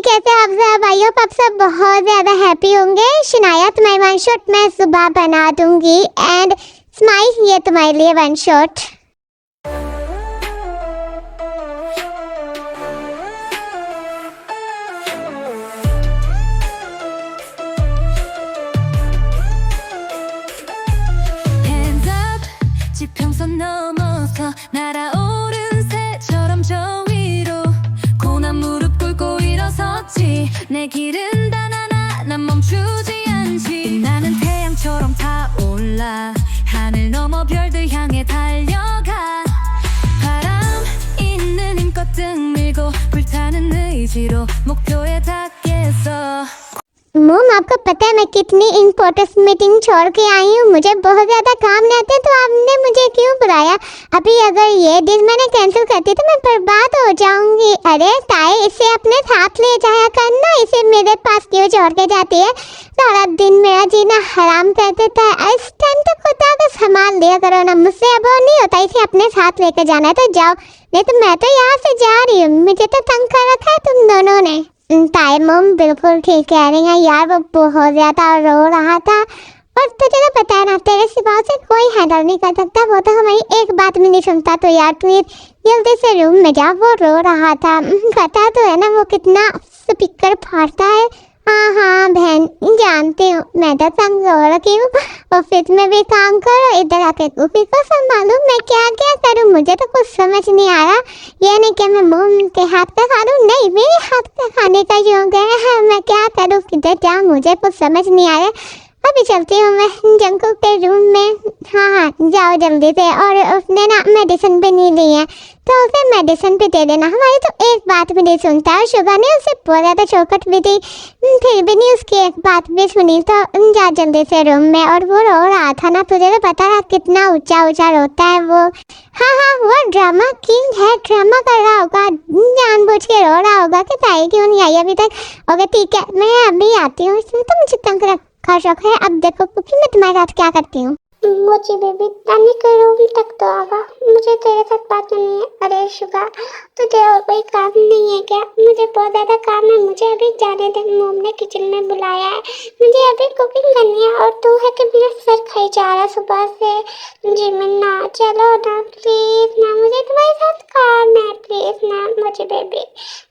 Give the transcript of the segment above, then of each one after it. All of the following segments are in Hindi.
कैसे आप सब? आई होप आप सब बहुत ज़्यादा हैप्पी होंगे। शनाया तुम्हारी वन शॉट मैं सुबह बना दूंगी एंड स्माइल ये तुम्हारे लिए वन शॉट। 지평선 넘어서 날아오른 새처럼 저 위로 고난 무릎 꿇고 일어섰지. 내 길은 단 하나 난 멈추지 않지. 나는 태양처럼 타올라 하늘 넘어 별들 향해 달려가. 바람 있는 힘껏 등 밀고 불타는 의지로 목표에 닿겠어. मोम आपको पता है मैं कितनी इम्पोर्टेंट मीटिंग छोड़ के आई हूँ। मुझे बहुत ज़्यादा काम रहते तो आपने मुझे क्यों बुलाया? अभी अगर ये डिश मैंने कैंसिल करती तो मैं बर्बाद हो जाऊंगी। अरे ताई इसे अपने साथ ले जाया करना, इसे मेरे पास क्यों छोड़ के जाती है? सारा दिन मेरा जीना हराम कर देता है। इस टाइम तो खुदा का संभाल लिया करो ना, मुझसे अब नहीं होता। इसे अपने साथ लेकर जाना है तो जाओ, नहीं तो मैं तो यहाँ से जा रही हूँ। मुझे तो तंग कर रखा है तुम दोनों ने। ताई मोम बिल्कुल ठीक कह रही है यार, वो बहुत ज़्यादा रो रहा था और तुझे तो पता है ना तेरे सिवा से कोई हैंडल नहीं कर सकता। वो तो हमारी एक बात भी नहीं सुनता। तो यार प्लीज जल्दी से रूम में जा। वो रो रहा था, पता तो है ना वो कितना स्पीकर फाड़ता है। हाँ बहन जानती हूँ, मैं तो तंग हो रखी हूँ। ऑफिस में भी काम करो, इधर आके कुकी को संभालूं। मैं क्या क्या करूँ मुझे तो कुछ समझ नहीं आ रहा। ये नहीं कि मैं मोम के हाथ का खा लूँ, नहीं मेरे हाथ का खाने का शौक है। मैं क्या करूँ किधर जाऊँ मुझे कुछ समझ नहीं आ रहा। अभी चलती हूँ मैं जंकू के रूम में। हाँ जाओ जल्दी से। और उसने ना मेडिसिन भी नहीं ली है तो उसे मेडिसिन भी दे देना। हमारी तो एक बात भी नहीं सुनता है। शुभा ने उसे बहुत ज़्यादा चौकट भी दी, फिर भी नहीं उसकी एक बात भी सुनी। तो जा जल्दी से रूम में। और वो रो रहा था ना, तुझे तो पता है कितना ऊंचा ऊंचा रोता है वो। हाँ वो ड्रामा किंग है, ड्रामा कर रहा होगा, जानबूझ के रो रहा होगा कि ताई क्यों नहीं आई अभी तक। ओके ठीक है मैं अभी आती हूँ। इसमें तो मुझे तंग रखा शौक है। अब देखो क्योंकि मैं तुम्हारे साथ क्या करती हूँ। मोची बेबी नानी के रूम तक तो आवा, मुझे तेरे साथ बात नहीं है। अरे शुभा तुझे और कोई काम नहीं है क्या? मुझे बहुत ज़्यादा काम है, मुझे अभी जाने दे। मोम ने किचन में बुलाया है, मुझे अभी कुकिंग करनी है। और तू है कि मेरा सर खाई जा रहा सुबह से। जी ना चलो ना प्लीज़ ना, मुझे तुम्हारे साथ काम है प्लीज़ ना। मोची बेबी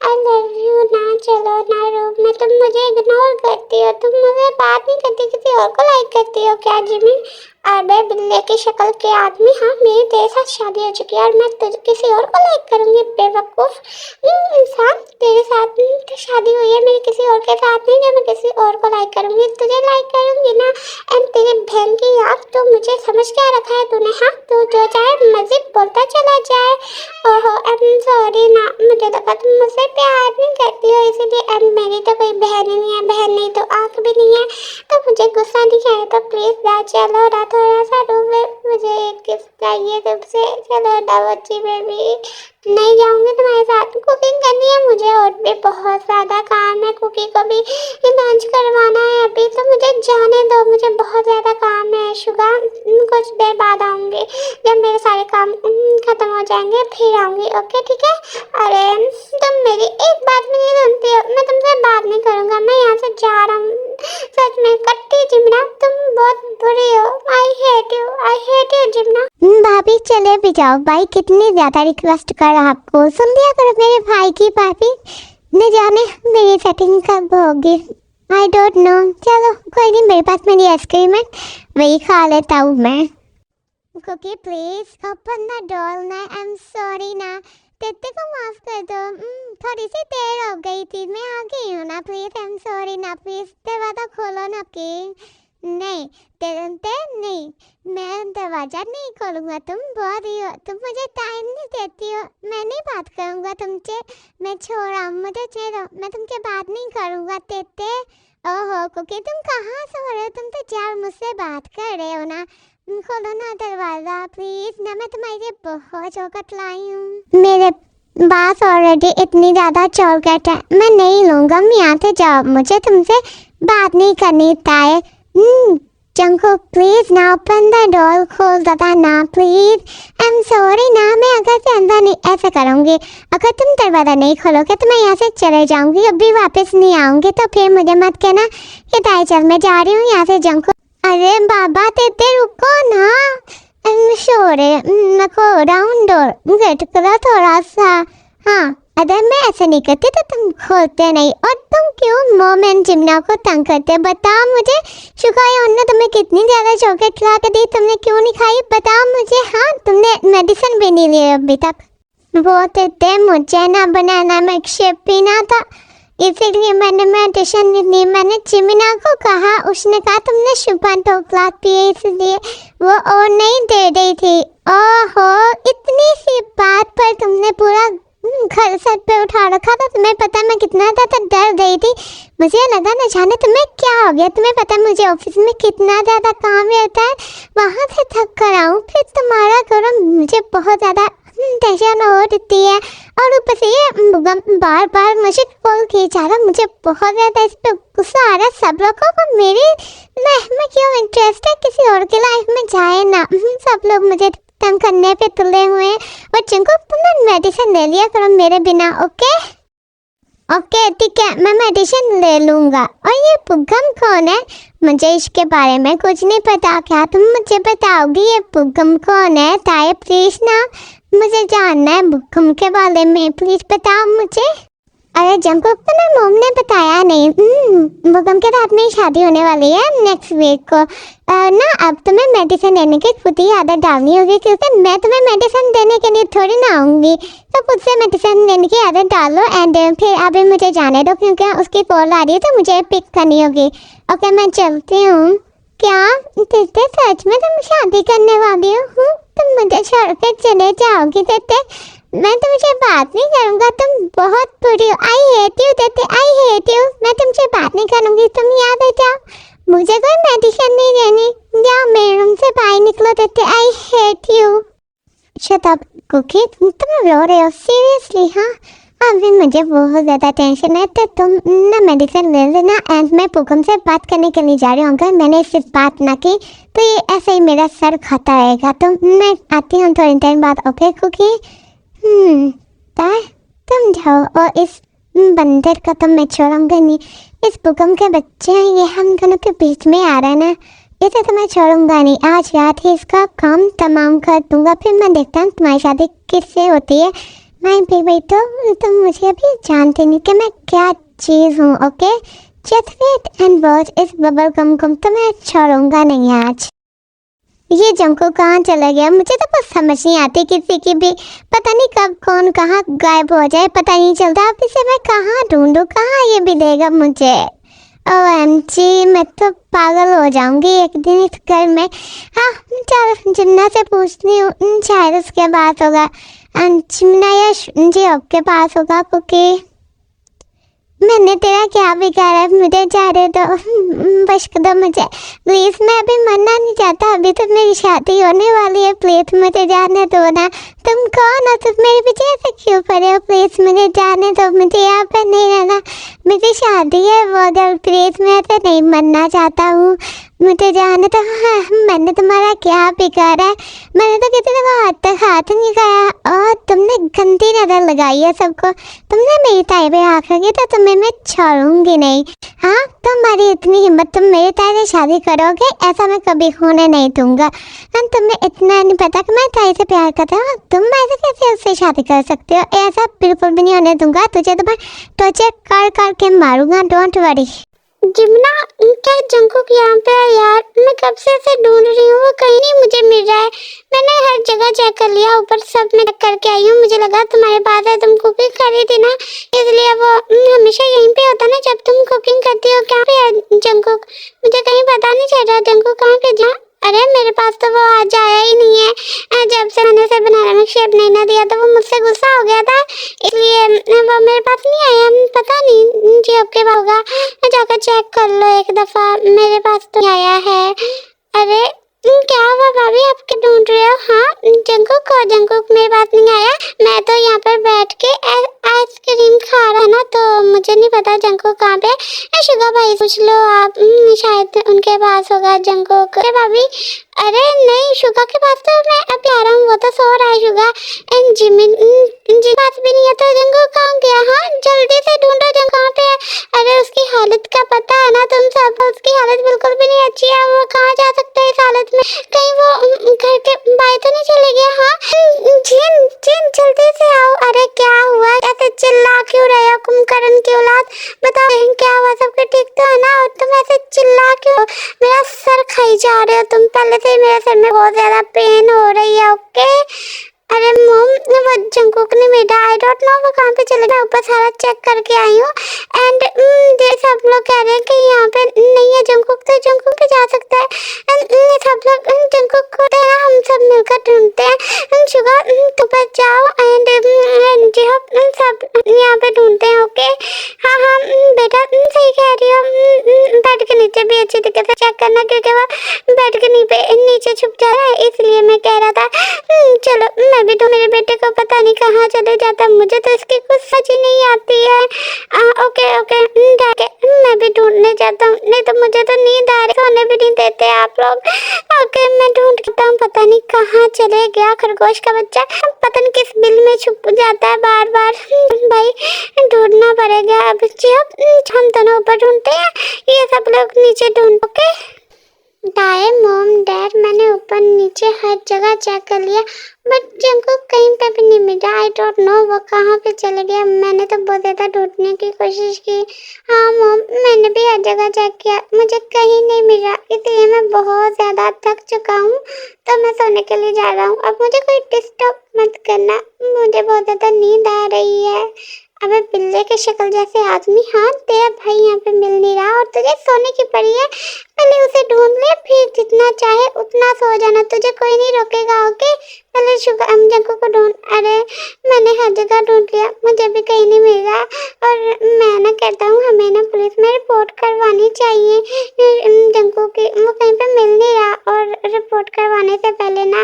आई लव यू ना, चलो ना रूम में। तुम मुझे इग्नोर करती हो, तुम मुझे बात नहीं करती, किसी और को लाइक करती हो क्या जिमिन? अबे बिल्ले की शक्ल के आदमी, हाँ मेरी तेरे साथ शादी हो चुकी है और मैं तुझे किसी और को लाइक करूंगी? बेवकूफ़ इंसान, तेरे साथ तो शादी हुई है मेरी किसी और के साथ नहीं जो मैं किसी और को लाइक करूंगी। तुझे लाइक करूंगी ना। एंड तेरे बहन की याद तो मुझे समझ क्या रखा है तूने? हाँ तू जो चाहे मजीद बोलता चला जाए। ओहो आई एम सॉरी ना, मुझे लगा तुम मुझसे प्यार नहीं करती हो इसीलिए। एंड मेरी तो कोई बहन ही नहीं है, बहन नहीं तो आँख भी नहीं है, तो मुझे गुस्सा नहीं आया। तो प्लीज़ ना चलो ना, थोड़ा सा रूम में मुझे एक गिफ्ट चाहिए तुमसे। चलो ना बच्ची बेबी, नहीं जाऊंगी तुम्हारे साथ। कुकिंग करनी है मुझे और भी बहुत ज़्यादा काम है। कुकी को भी लंच करवाना है अभी, तो मुझे जाने दो, मुझे बहुत ज़्यादा काम है। शुभा कुछ देर बाद आऊँगी, जब मेरे सारे काम ख़त्म हो जाएंगे फिर आऊँगी। ओके ठीक है? अरे तुम मेरी एक बात भी नहीं सुनती हो। मैं तुमसे बात नहीं करूँगा, मैं यहाँ से जा रहा हूँ। सच में कट्टी जिमना तुम बहुत बुरी हो। I hate you Jimna. भाभी चले भी जाओ, भाई कितनी ज़्यादा रिक्वेस्ट कर रहा आपको, सुन लिया करो मेरे भाई की। भाभी न जाने मेरी सेटिंग कब होगी, आई डोंट नो। चलो कोई नहीं, मेरे पास मेरी आइसक्रीम है, वही खा लेता हूँ मैं। Cookie please open the door ना। आई एम सॉरी ना, तेते को माफ कर दो। थोड़ी सी देर हो गई थी, मैं आ गई हूँ ना। प्लीज आई एम सॉरी ना, प्लीज दरवाजा खोलो ना प्लीज। नहीं नहीं, मैं दरवाजा नहीं खोलूँगा। तुम बहुत ही हो, तुम मुझे टाइम नहीं देती हो। मैं नहीं बात करूँगा तुमसे, मैं छोड़ा मुझे छोड़ो, मैं तुमसे बात नहीं करूँगा। तेते ओहो कुकी तुम कहाँ से हो रहे हो? तुम तो चार मुझसे बात कर रहे हो ना। खोलो ना दरवाज़ा प्लीज़ ना, मैं तुम्हारे बहुत चौकट लाई हूँ। मेरे बात ऑलरेडी इतनी ज़्यादा चौकट है, मैं नहीं लूँगा। मैं यहाँ से जाओ, मुझे तुमसे बात नहीं करनी ताए। जंको प्लीज ना ओपन द डोर, खोल दता ना प्लीज। आई एम सॉरी ना, मैं अगर से अंदर नहीं ऐसे करूँगी। अगर तुम दरवाज़ा नहीं खोलोगे तो मैं यहाँ से चले जाऊँगी, अभी वापस नहीं आऊँगी। तो फिर मुझे मत कहना कि ताई चल मैं जा रही हूँ यहाँ से जंको। अरे बाबा तेते रुको ना, शोरे नको राउंड डोर गेट करो थोड़ा सा। हाँ अगर मैं ऐसे नहीं करती तो तुम खोलते नहीं, और तुम क्यों मोम एंड जिमना को तंग करते? बताओ मुझे, शुक्रिया उन्होंने तुम्हें कितनी ज़्यादा चॉकलेट ला के दी, तुमने क्यों नहीं खाई? बताओ मुझे। हाँ तुमने मेडिसिन भी नहीं ली अभी तक। वो तेते मुझे ना बनाना मिल्क शेक पीना था, इसीलिए मैंने मेडिसिन नहीं ली। मैंने जिमिना को कहा, उसने कहा तुमने शुभन टोकला पिए इसलिए वो और नहीं दे रही थी। ओहो इतनी सी बात पर तुमने पूरा घर सर पे उठा रखा था। तुम्हें पता है मैं कितना ज़्यादा डर गई थी, मुझे लगा न जाने तुम्हें क्या हो गया। तुम्हें पता है मुझे ऑफिस में कितना ज़्यादा काम रहता है, वहाँ से थक कर आऊँ फिर तुम्हारा करो, मुझे बहुत ज़्यादा टेंशन हो रही है। और ऊपर से ये बार बार मुझे कॉल किए जा रहा, मुझे बहुत ज़्यादा इस पर गुस्सा आ रहा है। सब लोगों को मेरी लाइफ में क्यों इंटरेस्ट है, किसी और की लाइफ में जाए ना। सब लोग मुझे तंग करने पे तुले हुए हैं। और जिनको तुमने मेडिसिन ले लिया करो मेरे बिना। ओके ओके ठीक है, मैं मेडिसिन ले लूँगा। और ये पुगम कौन है? मुझे इसके बारे में कुछ नहीं पता, क्या तुम मुझे बताओगी ये पुगम कौन है? ताए प्लीज ना, मुझे जानना है पुगम के बारे में, प्लीज बताओ मुझे। अरे जंकुक तो ना मोम ने बताया नहीं। पुगम के रात में शादी होने वाली है नेक्स्ट वीक को। ना अब तुम्हें मेडिसिन देने की खुद ही आदत डालनी होगी, क्योंकि मैं तुम्हें मेडिसिन देने के लिए थोड़ी ना आऊँगी। तो खुद से मेडिसिन देने की आदत डालो। एंड फिर अभी मुझे जाने दो, क्योंकि उसकी कॉल आ रही है तो मुझे पिक करनी होगी। ओके मैं चलती हूँ। क्या तेते सच में तुम शादी करने वाली हो? तुम मुझे छोड़ के चले जाओगी तेते? मैं तुमसे बात नहीं करूँगा, तुम बहुत बुरी हो। आई हेट यू तेते, आई हेट यू। मैं तुमसे बात नहीं करूँगी, तुम याद हो जाओ। मुझे कोई मेडिसिन नहीं देनी, जाओ मेरे रूम से बाहर निकलो तेते, I hate you. Shut up Cookie, तुम रो रहे हो सीरियसली? हाँ अभी मुझे बहुत ज़्यादा टेंशन है, तो तुम ना मेडिसिन ले लेना। एंड मैं पुगम से बात करने के लिए जा रही हूँ। अगर मैंने सिर्फ बात ना की तो ये ऐसे ही मेरा सर खाता रहेगा। तो मैं आती हूँ थोड़ी देर बाद। Okay Cookie? तुम जाओ, और इस बंदर का तो मैं छोड़ूंगा नहीं। इस पुगम के बच्चे हैं, ये हम दोनों के बीच में आ रहा है ना, इसे तो मैं छोड़ूंगा नहीं। आज रात ही इसका काम तमाम कर दूंगा, फिर मैं देखता हूँ तुम्हारी शादी किससे होती है। मैं भी बेटो तुम मुझे अभी जानते नहीं कि मैं क्या चीज़ हूँ। Okay just wait and watch इस बबल गम को तो मैं छोड़ूंगा नहीं आज। ये जंको कहाँ चला गया? मुझे तो कुछ समझ नहीं आती किसी की भी, पता नहीं कब कौन कहाँ गायब हो जाए, पता नहीं चलता। अब इसे मैं कहाँ ढूंढूं, कहाँ ये भी देगा मुझे? OMG मैं तो पागल हो जाऊंगी एक दिन इस घर में। हाँ चल जिन्ना से पूछती हूँ, शायद उसके पास होगा। जिन्ना या जी आपके पास होगा, क्योंकि मैंने तेरा क्या बिगाड़ा है? मुझे जाने दो, बस कर दो मुझे प्लीज़। मैं अभी मरना नहीं चाहता, अभी तो मेरी शादी होने वाली है। प्लीज़ मुझे जाने दो ना। तुम कौन हो? तुम मेरे पीछे ऐसे क्यों पड़े हो? प्लीज़ मुझे जाने दो, मुझे यहाँ पर नहीं रहना। मेरी शादी है वो जल्द, प्लीज़ मैं ऐसे नहीं मरना चाहता हूँ, मुझे जाने दो। हाँ मैंने तुम्हारा क्या बिगाड़ा है? मैंने तो किसी को हाथ नहीं खाया, और तुमने गंदी नज़र लगाई है सबको। तुमने मेरी ताई पे आँख रखी तो तुम्हें मैं छोड़ूंगी नहीं। हाँ तुम्हारी इतनी हिम्मत, तुम मेरे ताई से शादी करोगे? ऐसा मैं कभी होने नहीं दूंगा। तुम्हें इतना नहीं पता कि मैं ताई से प्यार करता हूँ, तुम ऐसे कैसे उससे शादी कर सकते हो? ऐसा बिल्कुल भी नहीं होने दूंगा, तुझे तो मैं टॉर्चर कर कर के मारूंगा, डोंट वरी। जिमना क्या जंकुक यहाँ पे है यार? मैं कब से ऐसे ढूंढ रही हूँ, वो कहीं नहीं मुझे मिल रहा है। मैंने हर जगह चेक कर लिया, ऊपर सब मैं चेक करके आई हूँ। मुझे लगा तुम्हारे पास है, तुम कुकिंग करी थी ना, इसलिए वो हमेशा यहीं पे होता ना जब तुम कुकिंग करती हो। कहाँ पे है जंकुक? मुझे कहीं पता नहीं चल रहा जंकुक कहाँ पे जा। अरे मेरे पास तो वो आज आया ही नहीं है। जब से मैंने उसे बनाना में शेप नहीं ना दिया तो वो मुझसे गुस्सा हो गया था, इसलिए वो मेरे पास नहीं आया। पता नहीं जी आपके पास होगा, जाकर चेक कर लो एक दफ़ा, मेरे पास तो आया है। अरे क्या हुआ भाभी, आप क्या ढूंढ रहे हो? हाँ जंकुक, और जंकुक मेरे पास नहीं आया। मैं तो यहाँ पर बैठ के आइसक्रीम खा रहा ना, तो मुझे नहीं पता जंकुक कहाँ पे है। शुगा भाई पूछ लो आप, शायद उनके पास होगा जंकुक। अरे भाभी, अरे नहीं, शुगा के पास तो मैं अभी आ रहा हूँ, वो तो सो रहा है शुगा। एंड जिमिन जिन पास भी नहीं है, तो जंकुक कहाँ गया? हाँ जल्दी से ढूंढो जंकुक कहाँ पे है। अरे उसकी हालत का पता है ना तुम सब, उसकी हालत बिल्कुल भी नहीं अच्छी है। वो कहाँ जा सकता है इस हालत में? कहीं वो घर के बाहर तो नहीं चले गया? हाँ जिन जिन जल्दी से आओ। अरे क्या हुआ, ऐसे चिल्ला क्यों रहे हो कुंभकर्ण की औलाद? बताओ बहन क्या हुआ, सबके ठीक तो है ना? और तुम ऐसे चिल्ला क्यों, मेरा सर खाई जा रहे हो तुम। पहले से ही मेरे सर में बहुत ज्यादा पेन हो रही है। ओके अरे मोम, वो जंकुक ने बेटा, आई डोंट नो वो कहाँ पे चले गए। ऊपर सारा चेक करके आई हूँ। एंड सब लोग कह रहे हैं कि यहाँ पे नहीं है जंकुक, तो जंकुक पे जा सकता है। सब लोग जंकुक को ना हम सब मिलकर ढूंढते हैं। शुगा तुम पर जाओ एंड जी सब यहाँ पे ढूंढते हैं। ओके हाँ हाँ बेटा सही कह रही हो। बेड के नीचे भी अच्छी तरीके से चेक करना, क्योंकि वो बेड के नीचे छुप जा रहा है, इसलिए मैं कह रहा था। चलो मैं भी तो, मेरे बेटे को पता नहीं कहाँ चले जाता, मुझे तो इसकी कुछ सच ही नहीं आती है। ओके ओके मैं भी ढूंढने जाता हूँ, नहीं तो मुझे तो नींद आ रही, सोने भी नहीं देते आप लोग। ओके मैं ढूंढता हूँ, पता नहीं कहाँ चले गया खरगोश का बच्चा, पता नहीं किस बिल में छुप जाता है बार बार। भाई ढूंढना पड़ेगा अब। हम दोनों ऊपर ढूंढते हैं, ये सब लोग नीचे ढूंढ। ओके दाए मॉम डैड, मैंने ऊपर नीचे हर जगह चेक कर लिया, बट जंकुक कहीं पे भी नहीं मिला। आई डोंट नो वो कहाँ पे चले गया। मैंने तो बहुत ज़्यादा ढूंढने की कोशिश की। हाँ मॉम मैंने भी हर जगह चेक किया, मुझे कहीं नहीं मिला, इसलिए मैं बहुत ज़्यादा थक चुका हूँ, तो मैं सोने के लिए जा रहा हूँ। अब मुझे कोई डिस्टर्ब मत करना, मुझे बहुत ज़्यादा नींद आ रही है। अबे बिल्ले के शक्ल जैसे आदमी, हाँ तेरा भाई यहाँ पे मिल नहीं रहा और तुझे सोने की पड़ी है। पहले उसे ढूंढ ले, फिर जितना चाहे उतना सो जाना, तुझे कोई नहीं रोकेगा। ओके पहले शुगर जंकुक को ढूंढ। अरे मैंने हर जगह ढूंढ लिया, मुझे भी कहीं नहीं मिल रहा। और मैं ना कहता हूँ हमें ना पुलिस में रिपोर्ट करवानी चाहिए जंकुक की, वो कहीं पे मिल नहीं रहा। और रिपोर्ट करवाने से पहले ना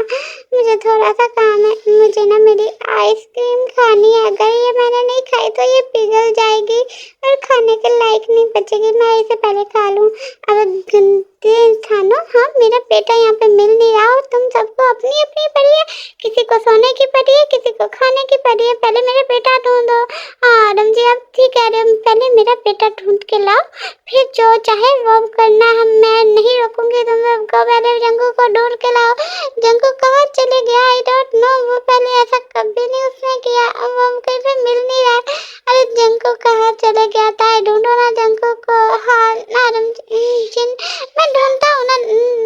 मुझे थोड़ा सा काम है, मुझे ना मेरी आइसक्रीम खानी है। अगर ये मैंने नहीं खाई तो ये पिघल जाएगी और खाने के लायक नहीं बचेगी, मैं इसे पहले खा लूँ। अब गंदे इंसानों, हाँ मेरा बेटा यहाँ पे मिल नहीं रहा और तुम सबको अपनी अपनी पड़ी है, किसी को सोने की पड़ी है, किसी को खाने की पड़ी है। पहले मेरा बेटा ढूंढो। हाँ रम जी आप ठीक कह रहे हो, पहले मेरा बेटा ढूंढ के लाओ, फिर जो चाहे वो करना, हम मैं नहीं रोकूंगी तुम सबको। पहले जंकुक को ढूंढ के लाओ। जंकुक कहाँ चले गया? आई डोंट नो, वो पहले ऐसा कभी नहीं उसने किया, अब हम कहीं पे मिल नहीं रहा। अरे जंकुक कहाँ चले गया था? ढूंढो ना जंकुक को। हाँ नारम जिन मैं ढूंढता हूँ ना,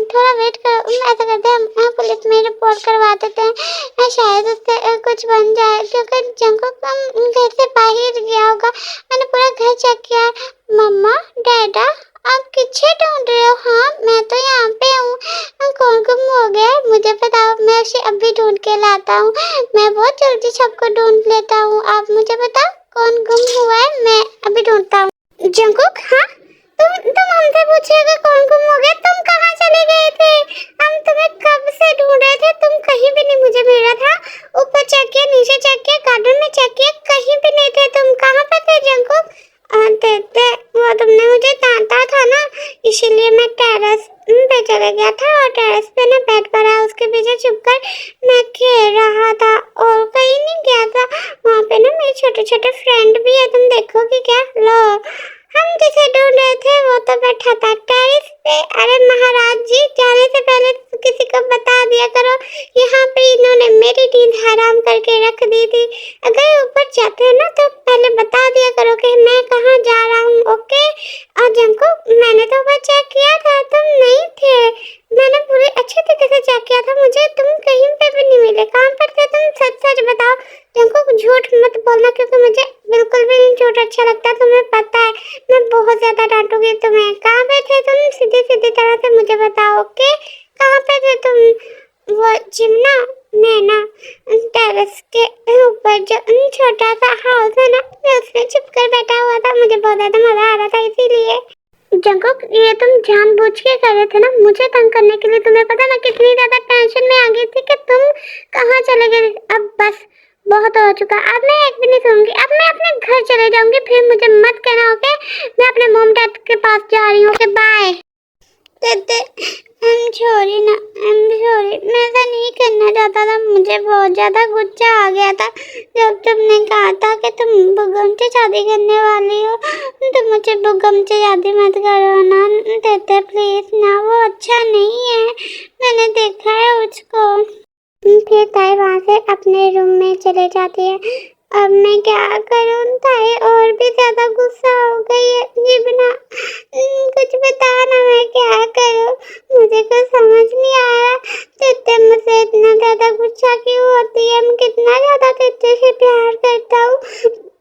थोड़ा वेट करो। ऐसा करते हैं हम पुलिस में रिपोर्ट करवा देते हैं, शायद उससे कुछ बन जाए, क्योंकि जंकुक घर से बाहर गया होगा। मैंने पूरा घर चेक किया। मम्मा डैडा आप किसे ढूंढ रहे हो? हाँ मैं तो यहाँ पे हूँ। कौन गुम हो गया है मुझे बताओ, मैं उसे अभी ढूंढ के लाता हूँ। मैं बहुत जल्दी सबको ढूंढ लेता हूँ, आप मुझे बताओ कौन गुम हुआ है, मैं अभी ढूंढता हूँ। जंकुक हाँ तुम हमसे पूछिएगा कौन गुम हो गया? तुम कहाँ चले गए थे? हम तुम्हें कब से ढूंढ रहे थे, तुम कहीं भी नहीं मुझे मिल रहा था। ऊपर चेक किया, नीचे चेक किया, गार्डन में चेक किया, कहीं भी नहीं थे। तुम कहाँ पे थे जंकुक? वो तुमने मुझे डांटा था ना, इसीलिए मैं टेरेस पे चले गया था और टेरेस पे ना बेड पर है, उसके पीछे छुपकर मैं खेल रहा था और कहीं नहीं गया था। वहाँ पे ना मेरे छोटे छोटे फ्रेंड भी है, तुम देखोगे क्या? लो हम जिसे ढूंढ रहे थे वो तो बैठा था टेरेस पे। अरे महाराज जी जाने से पहले किसी को बता दिया करो, यहाँ पे इन्होंने मेरी नींद हराम करके रख दी थी। अगर ऊपर जाते हैं ना तो पहले बता दिया करो कि मैं कहाँ जा रहा हूँ। ओके और जंकुक मैंने तो ऊपर चेक किया था, तुम नहीं थे, मैंने पूरे अच्छे तरीके से चेक किया था, मुझे तुम कहीं पे भी नहीं मिले। कहाँ पर थे तुम? सच सच बताओ जंकुक, झूठ मत बोलना, क्योंकि मुझे बिल्कुल भी नहीं झूठ अच्छा लगता, तुम्हें पता है मैं बहुत ज्यादा डांटूंगी तुम्हें। कहाँ पे थे तुम? सीधी सीधी तरह से मुझे बताओ। ओके कहाँ पे थे तुम? वो जिमना नैना टेरेस के ऊपर जो छोटा सा हाउस है ना, मैं उसमें छुप कर बैठा हुआ था, मुझे बहुत ज्यादा मजा आ रहा था इसीलिए। जंकुक, ये तुम जानबूझ के कर रहे थे ना मुझे तंग करने के लिए। तुम्हें पता मैं कितनी ज्यादा टेंशन में आ गई थी कि तुम कहाँ चले गए। अब बस बहुत हो चुका, अब मैं एक भी नहीं सुनूंगी। अब मैं अपने घर चले जाऊंगी, फिर मुझे मत कहना, ओके? मैं अपने मॉम डैड के पास जा रही हूँ, ओके? बाय। I'm sorry ना, I'm sorry, मैं ऐसा नहीं करना चाहता था। मुझे बहुत ज़्यादा गुस्सा आ गया था जब तुमने कहा था कि तुम बुगम से शादी करने वाली हो। तो मुझे बुगम से शादी मत करो ना तेते, प्लीज़ ना, वो अच्छा नहीं है, मैंने देखा है उसको। फिर ताई वहाँ से अपने रूम में चले जाती है। अब मैं क्या करूँ? ताई और भी ज़्यादा गुस्सा हो गई है। जीवना, कुछ बता ना, मैं क्या करूँ? मुझे कुछ समझ नहीं आ रहा। तेते मुझसे इतना ज़्यादा गुस्सा क्यों होती है? मैं कितना ज़्यादा तेते से प्यार करता हूँ,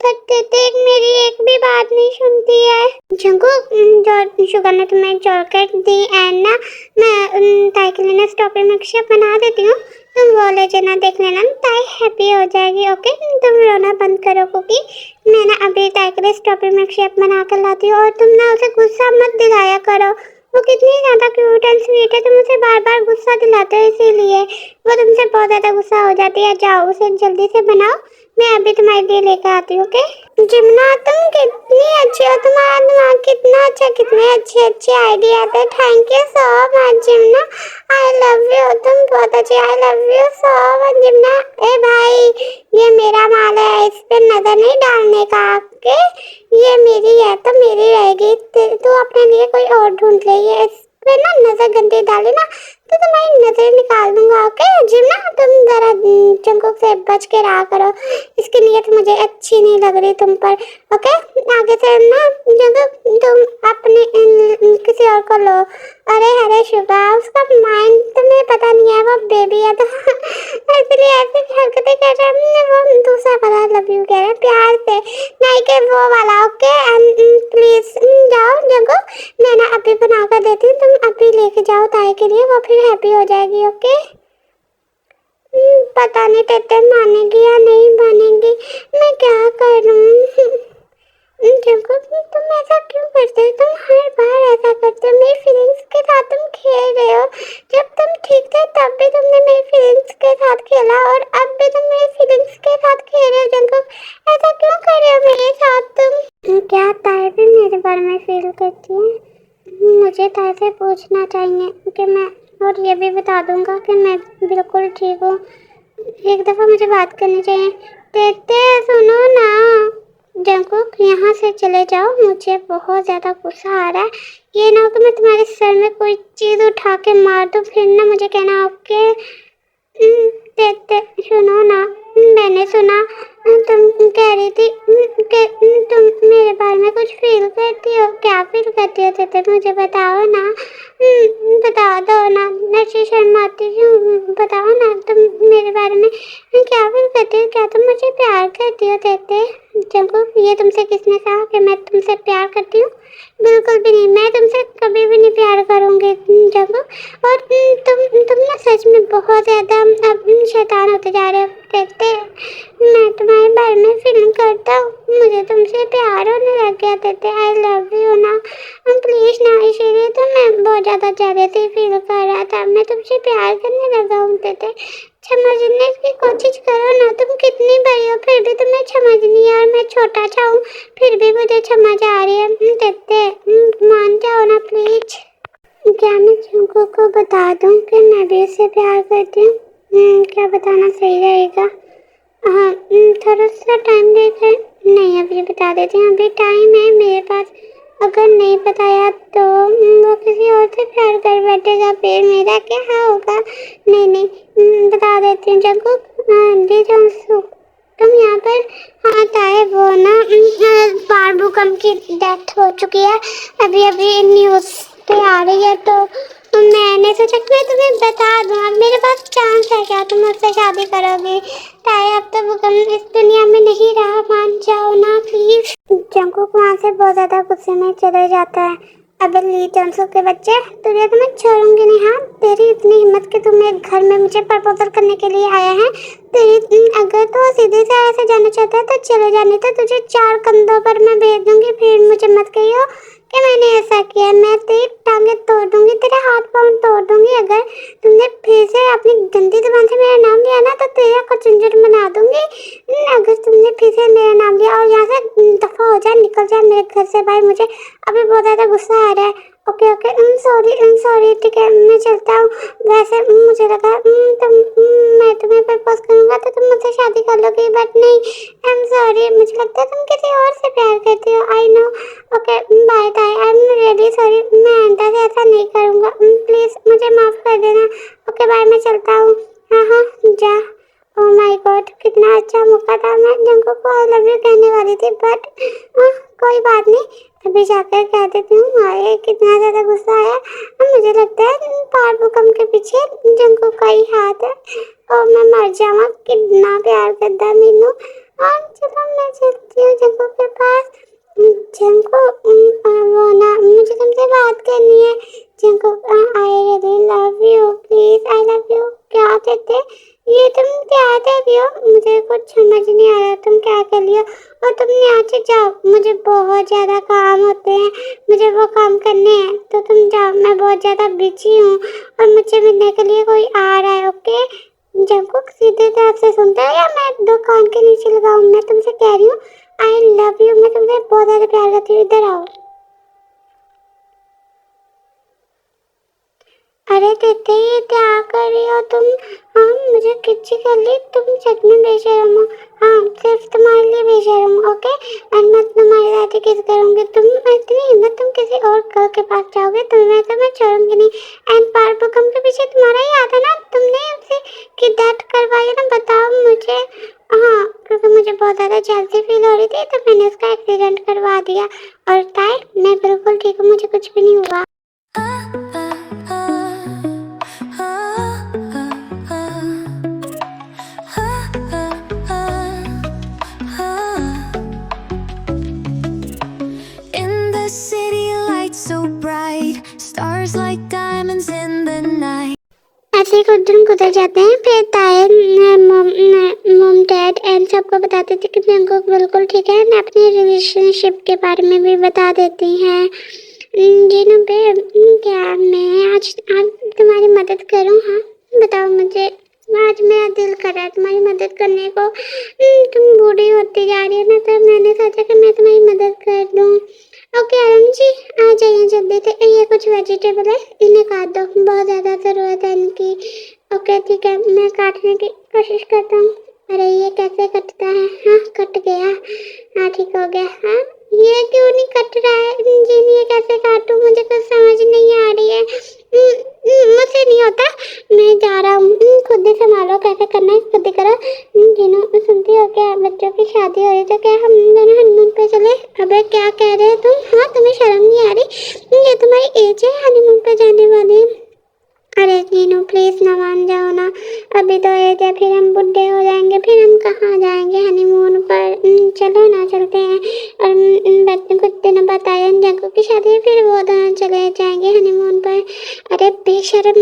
पर तेते मेरी एक भी बात नहीं सुनती है। जंकुक, जो शुगर ने तुम्हें चॉकलेट दी एंड ना, मैं ताई के लिए ना स्ट्रॉबेरी मिल्कशेक बना देती हूँ, तुम वो ले जाना, देख लेना, ताई हैप्पी हो जाएगी, ओके? तुम रोना बंद करो क्योंकि मैं ना अभी ताई के लिए स्ट्रॉबेरी मिल्कशेक बना कर लाती हूँ। और तुम ना उसे गुस्सा मत दिलाया करो, वो कितनी ज़्यादा क्यूट एंड स्वीट है, तुम उसे बार बार गुस्सा दिलाते हो, इसीलिए वो तुमसे बहुत ज़्यादा गुस्सा हो जाती है। जाओ उसे जल्दी से बनाओ, मैं अभी तुम्हारे लिए लेकर आती हूँ, ओके? जिम्ना, तुम कितनी अच्छी हो, तुम्हारा दिमाग कितना अच्छा, कितने अच्छे अच्छे आइडिया आते हैं। Thank you so much Jimna, I love you, तुम बहुत अच्छी, I love you so much Jimna. ए भाई, ये मेरा माल है, इस पे नजर नहीं डालने का, ओके? ये मेरी है तो मेरी रहेगी, तू अपने लिए कोई और ढूंढ ले। ये इस पे ना नजर गंदी डाली ना तो तुम्हारी नजर निकाल दूंगा, ओके? जिम्ना, तुम जरा जंकुक से बच के रहा करो, इसकी नीयत मुझे अच्छी नहीं लग रही तुम पर, ओके? आगे से ना जंकुक तुम अपने किसी और को लो। अरे अरे शुभा, उसका माइंड तुम्हें पता नहीं है, वो बेबी है तो इसलिए ऐसी हरकतें कर रहा है। वो दूसरा वाला लव यू कह रहा है प्यार से, नहीं कि वो वाला, ओके? प्लीज जाओ जंकुक, मैं ना अभी बना कर देती हूँ, तुम अभी लेके जाओ ताई के लिए, वो फिर हैप्पी हो जाएगी, ओके? पता नहीं तेते मानेगी या नहीं मानेगी, मैं क्या करूँ? जंकुक, तुम ऐसा क्यों करते हो? तुम हर बार ऐसा करते हो, मेरी फीलिंग्स के साथ तुम खेल रहे हो। जब तुम ठीक थे तब भी तुमने मेरी फीलिंग्स के साथ खेला, और अब भी तुम मेरी फीलिंग्स के साथ खेल रहे हो। जंकुक, ऐसा क्यों कर रहे हो मेरे साथ तुम? क्या ताई भी मेरे बारे में फील करती है? मुझे ताई से पूछना चाहिए कि मैं, और ये भी बता दूंगा कि मैं बिल्कुल ठीक हूँ। एक दफ़ा मुझे बात करनी चाहिए। तेते सुनो ना, जंकुक यहाँ से चले जाओ, मुझे बहुत ज़्यादा गुस्सा आ रहा है। ये ना हो कि मैं तुम्हारे सर में कोई चीज़ उठा के मार दूँ, फिर ना मुझे कहना ओके? तेते सुनो ना, मैंने सुना तुम कह रही थी कि तुम मेरे बारे में कुछ फील करती हो। क्या फील करती हो तेते, मुझे बताओ ना, बता दो ना, मैं शर्माती हूँ, बताओ ना तुम मेरे बारे में क्या फील करती हो? क्या तुम मुझे प्यार करती हो तेते? जंकुक, ये तुमसे किसने कहा कि मैं तुमसे प्यार करती हूँ? बिल्कुल भी नहीं, मैं तुमसे कभी भी नहीं प्यार करूँगी जंकुक। और तुम ना सच में बहुत ज़्यादा अब शैतान होते जा रहे हो तेते। मैं तुम्हारे बारे में फीलिंग करता हूँ, मुझे तुमसे प्यार होने लग गया तेते, आई लव यू ना, प्लीज़ ना, इसीलिए तो मैं बहुत ज़्यादा जेलसी फील कर रहा था, मैं तुमसे प्यार करने लगा हूँ तेते। समझने की कोशिश करो ना, तुम कितनी बड़ी हो फिर भी तुम्हें समझ नहीं है, और मैं छोटा सा हूँ फिर भी मुझे समझ आ रही है तेते, मान जाओ ना प्लीज। क्या मैं जंकुक को बता दूँ कि मैं भी उससे प्यार करती हूँ? क्या बताना सही रहेगा? हाँ, थोड़ा सा टाइम देते, नहीं अभी बता देती हूँ, अभी टाइम है मेरे पास। अगर नहीं बताया तो वो किसी और से प्यार कर बैठेगा, फिर मेरा क्या होगा? नहीं, बता देती हूँ जंकुक। जी जंसु, तुम यहाँ पर? हाँ ताए, वो ना बार भूकंप की डेथ हो चुकी है, अभी अभी न्यूज़ पे आ रही है, तो मैंने सोचा कि मैं तुम्हें बता दूँ। अब मेरे पास चांस है, क्या तुम मुझसे शादी करोगे? ताए, अब तो भूकंप इस दुनिया में नहीं रहा, मान जाओ ना प्लीज। जंकुक वहाँ से बहुत ज़्यादा गुस्से में चले जाता है। अब ली जंसु के बच्चे, तुझे तो मैं छोड़ूंगी नहीं। हाँ, तेरी इतनी हिम्मत कि तुम मेरे घर में मुझे प्रपोजल करने के लिए आया है। तेरी अगर तो सीधे से ऐसे जाना चाहता है तो चले जाने, तो तुझे 4 कंधों पर मैं भेज दूंगी, फिर मुझे मत कहियो कि मैंने ऐसा किया। मैं तेरी टांगे तोड़ दूंगी, तेरे हाथ पाँव तोड़ दूंगी अगर तुमने फिर से अपनी गंदी जुबान से मेरा नाम लिया ना, तो तेरा को चुंझट बना दूंगी। अगर तुमने फिर से मेरा नाम लिया, और यहाँ से दफा हो जाए, निकल जाए मेरे घर से भाई, मुझे अभी बहुत ज़्यादा गुस्सा आ रहा है। ओके ओके, सॉरी ठीक है, मैं चलता हूँ। वैसे मुझे लगा मैं तुम्हें प्रपोज करूँगा तो तुम मुझसे शादी कर लोगी, बट नहीं, आई एम सॉरी, मुझे लगता है तुम किसी और से प्यार करती हो। I know. Okay bye bye, I am really sorry, मैं आइंदा से ऐसा नहीं करूँगा, प्लीज़ मुझे माफ़ कर देना। ओके बाय, मैं चलता हूँ। हाँ हाँ जा। ओह माय गॉड, कितना अच्छा मौका था, मैं जंगू को आई लव यू कहने वाली थी, बट कोई बात नहीं, अभी जाकर कह देती हूँ। अरे कितना ज़्यादा गुस्सा आया। मुझे लगता है पार भूकंप के पीछे जंगू का ही हाथ है, और मैं मर जाऊँ, कितना प्यार करता मीनू। और चलो मैं चलती हूँ जंगू के पास। जंगू वो ना, मुझे तुमसे बात करनी है। Jangu I really love you, please I love you. क्या कहते ये तुम क्या कर रही हो? मुझे कुछ समझ नहीं आ रहा, तुम क्या कर रही हो? और तुम यहाँ से जाओ, मुझे बहुत ज़्यादा काम होते हैं, मुझे वो काम करने हैं, तो तुम जाओ, मैं बहुत ज़्यादा बिजी हूँ और मुझे मिलने के लिए कोई आ रहा है। ओके, जब सीधे तरफ से सुनता है या मैं दो कान के नीचे लगाऊँ? मैं तुमसे कह रही हूँ आई लव यू, मैं तुमसे बहुत ज़्यादा प्यार करती हूँ, इधर आओ। अरे देते ये क्या कर रही हो तुम? हाँ मुझे किच्ची कर ली, तुम सच में बेशरम हो। हाँ सिर्फ तुम्हारे लिए बेशरम हूँ। ओके, और मैं तुम्हारे साथ ही किस करूँगी। तुम इतनी हिम्मत, तुम किसी और गर्ल के पास जाओगे, तुम्हें तो मैं छोड़ूंगी नहीं। एंड पार भूकंप के पीछे तुम्हारा ही आता ना, तुमने उसे किडनैप करवाया ना, बताओ मुझे। हाँ क्योंकि मुझे बहुत ज़्यादा जल्दी फील हो रही थी, तो मैंने उसका एक्सीडेंट करवा दिया। और ताई मैं बिल्कुल ठीक हूँ, मुझे कुछ भी नहीं हुआ। In the city, lights so bright, stars like diamonds in the night. ऐसे ही कुछ दिन गुजर जाते हैं, फिर ताए मॉम डैड एंड सबको बताते थे कि जंगकुक बिल्कुल ठीक है, मैं अपनी रिलेशनशिप के बारे में भी बता देती हैं। जिन्हों पे क्या मैं आज तुम्हारी मदद करूँ? हाँ बताओ मुझे, आज मेरा दिल कर रहा है तुम्हारी मदद करने को। तुम बूढ़ी होती जा रही है ना, तो मैंने सोचा कि मैं तुम्हारी मदद कर दूँ। ओके आरम जी आ जाइए जल्दी से, ये कुछ वेजिटेबल है, इन्हें काट दो, बहुत ज़्यादा ज़रूरत है इनकी। ओके ठीक है, मैं काटने की कोशिश करता हूँ। अरे ये कैसे कटता है? हाँ कट गया, हाँ ठीक हो गया। हाँ ये क्यों नहीं कट रहा है जी? ये कैसे काटूँ, मुझे कुछ समझ नहीं आ रही है। मुझसे नहीं होता, मैं जा रहा हूँ, खुद ही संभालो, कैसे करना है खुद ही करो। जिन्हों सुनती हो क्या, बच्चों की शादी हो रही तो क्या हम दोनों हनीमून पे चले? अबे क्या कह रहे हो तुम? हाँ तुम्हें शर्म नहीं आ रही? ये तुम्हारी एज है हनीमून पे जाने वाली। अरे जीनू प्लीज ना मान जाओ ना, अभी तो एज है, फिर हम बुढ़े हो जाएंगे, फिर हम कहाँ जाएंगे हनीमून पर? चलो ना चलते हैं, और कुछ दिनों बाद आयन जंगू की शादी है, फिर वो दोनों चले जाएंगे हनीमून पर। अरे बेशर्म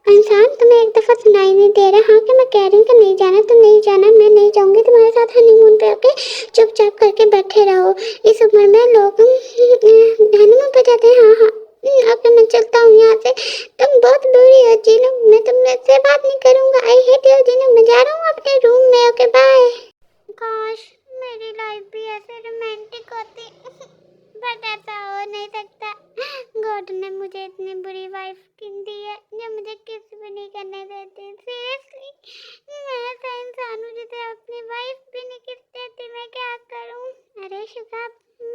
इंसान, तुम्हें एक दफ़ा सुनाई नहीं दे रहा? हाँ कि मैं कह रही हूँ कि नहीं जाना तो नहीं जाना, मैं नहीं जाऊँगी तुम्हारे साथ हनीमून पे। ओके चुपचाप करके बैठे रहो, इस उम्र में लोग हनीमून पे जाते हैं। हाँ हाँ ओके मैं चलता हूँ यहाँ से, तुम बहुत बुरी हो जीनू, मैं तुमसे बात नहीं करूँगा। आई हेट यू जीनू, मैं जा रहा हूँ अपने रूम में। Okay bye. काश मेरी लाइफ भी ऐसे रोमांटिक होती, बट ऐसा हो नहीं सकता। गॉड ने मुझे इतनी बुरी वाइफ दी है जो मुझे किस भी नहीं करने देती। सीरियसली मैं ऐसा इंसान हूँ जिसे अपनी वाइफ भी नहीं किस देती, मैं क्या करूँ? अरे शुक्र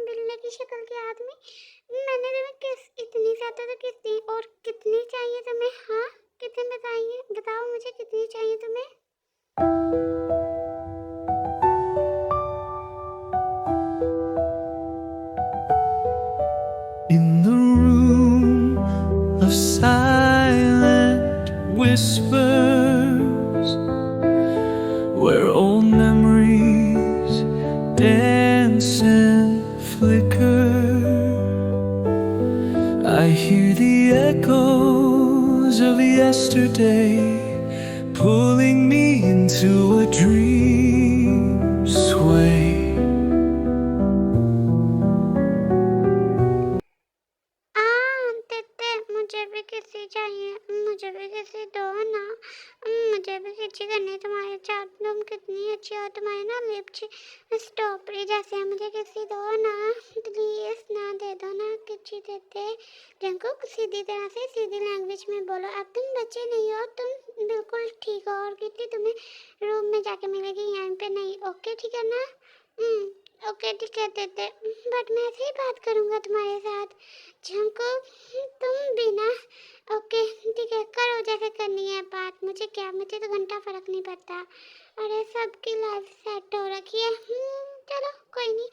बिल्ली की शक्ल के आदमी, मैंने तुम्हें किस इतनी ज्यादा तो किस दी, और कितनी चाहिए तुम्हें? हाँ कितने बताइए, बताओ मुझे कितनी चाहिए तुम्हें? In the room of silent whispers, where old memories dance and flicker, I hear the echoes of yesterday pulling me into a dream sway. किसी चाहिए, मुझे भी किसी दो ना। मुझे भी किसी करनी तुम्हारे साथ, तुम कितनी अच्छी हो, तुम्हारे ना लिप्स स्ट्रॉबेरी जैसे हैं, मुझे किसी दो ना प्लीज ना, दे दो ना किसी देते। जंकुक सीधी तरह से सीधी लैंग्वेज में बोलो, अब तुम बच्चे नहीं हो, तुम बिल्कुल ठीक हो, और कितनी तुम्हें रूम में जाके मिलेगी, यहाँ पे नहीं। ओके ठीक है ना? ओके ठीक है देते, बट मैं ऐसे ही बात करूँगा तुम्हारे साथ। जंकुक तुम भी ना, ओके ठीक है, करो जैसे करनी है बात, मुझे क्या, मुझे तो घंटा फर्क नहीं पड़ता। अरे सबकी लाइफ सेट हो रखी है। चलो कोई नहीं,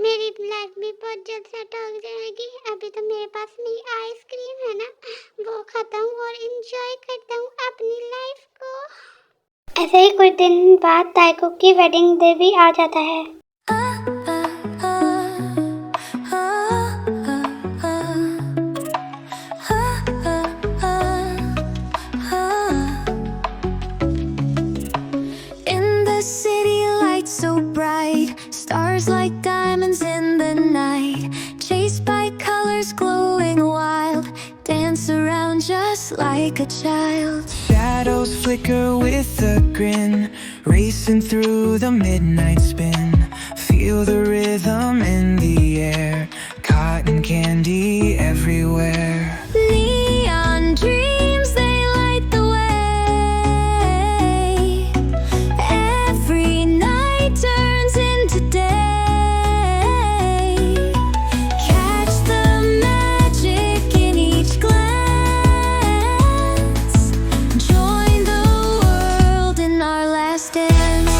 मेरी लाइफ भी बहुत जल्द सेट हो जाएगी। अभी तो मेरे पास मेरी आइसक्रीम है ना, वो खाता हूँ और इंजॉय करता हूँ अपनी लाइफ को। ऐसे ही कुछ दिन बाद ताइको की वेडिंग डे भी आ जाता है। In the city, lights so bright, stars like diamonds in the night, chased by colors glowing wild, dance around just like a child. Shadows flicker with a grin, racing through the midnight spin. Feel the rhythm in the air, cotton candy everywhere. Neon dreams, they light the way. Every night turns into day. Catch the magic in each glance. Join the world in our last dance.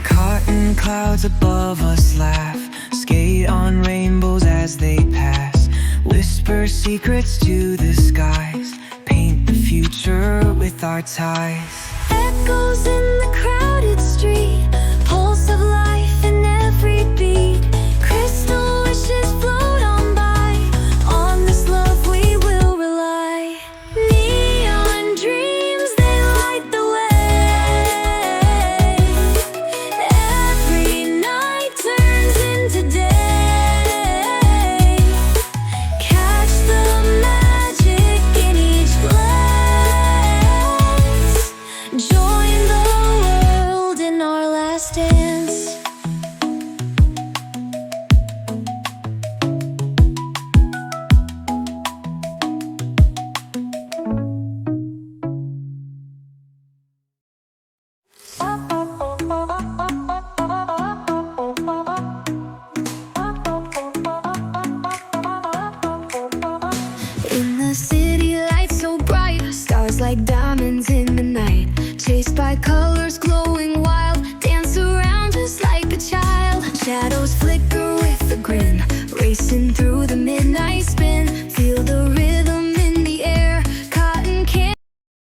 Cotton clouds above us laugh, skate on rainbows as they pass, whisper secrets to the skies, paint the future with our ties. Echoes in